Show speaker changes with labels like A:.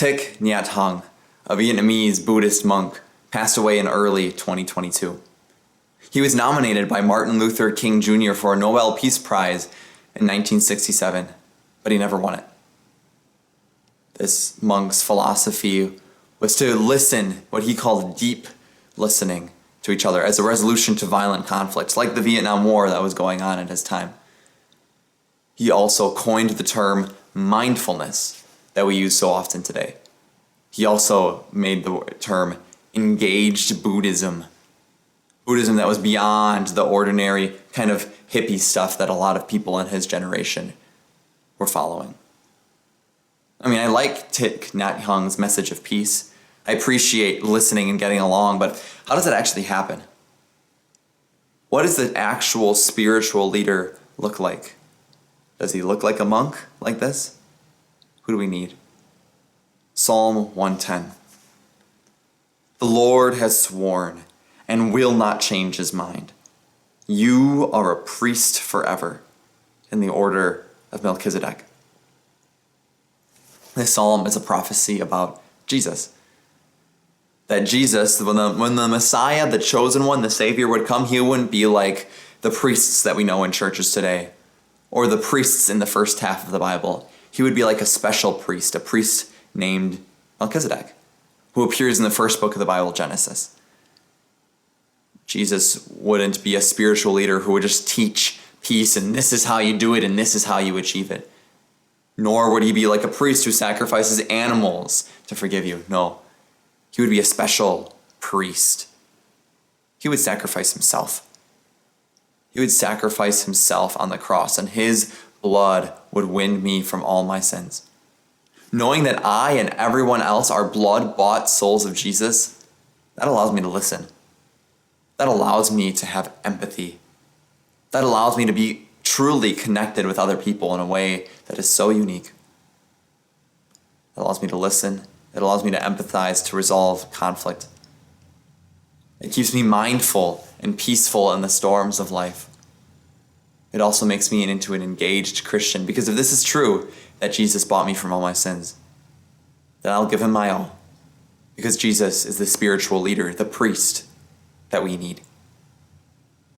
A: Thich Nhat Hanh, a Vietnamese Buddhist monk, passed away in early 2022. He was nominated by Martin Luther King Jr. for a Nobel Peace Prize in 1967, but he never won it. This monk's philosophy was to listen, what he called deep listening, to each other as a resolution to violent conflicts, like the Vietnam War that was going on at his time. He also coined the term mindfulness that we use so often today. He also made the term engaged Buddhism. Buddhism that was beyond the ordinary kind of hippie stuff that a lot of people in his generation were following. I like Thich Nhat Hanh's message of peace. I appreciate listening and getting along, but how does that actually happen? What does the actual spiritual leader look like? Does he look like a monk like this? Who do we need? Psalm 110. The Lord has sworn and will not change his mind. You are a priest forever in the order of Melchizedek. This psalm is a prophecy about Jesus. That Jesus, when the Messiah, the chosen one, the Savior would come, he wouldn't be like the priests that we know in churches today, or the priests in the first half of the Bible. He would be like a special priest, a priest named Melchizedek, who appears in the first book of the Bible, Genesis. Jesus wouldn't be a spiritual leader who would just teach peace, and this is how you do it, and this is how you achieve it. Nor would he be like a priest who sacrifices animals to forgive you. No. He would be a special priest. He would sacrifice himself. He would sacrifice himself on the cross, and his blood would win me from all my sins. Knowing that I and everyone else are blood-bought souls of Jesus, that allows me to listen. That allows me to have empathy. That allows me to be truly connected with other people in a way that is so unique. It allows me to listen. It allows me to empathize, to resolve conflict. It keeps me mindful and peaceful in the storms of life. It also makes me into an engaged Christian, because if this is true, that Jesus bought me from all my sins, then I'll give him my all, because Jesus is the spiritual leader, the priest that we need.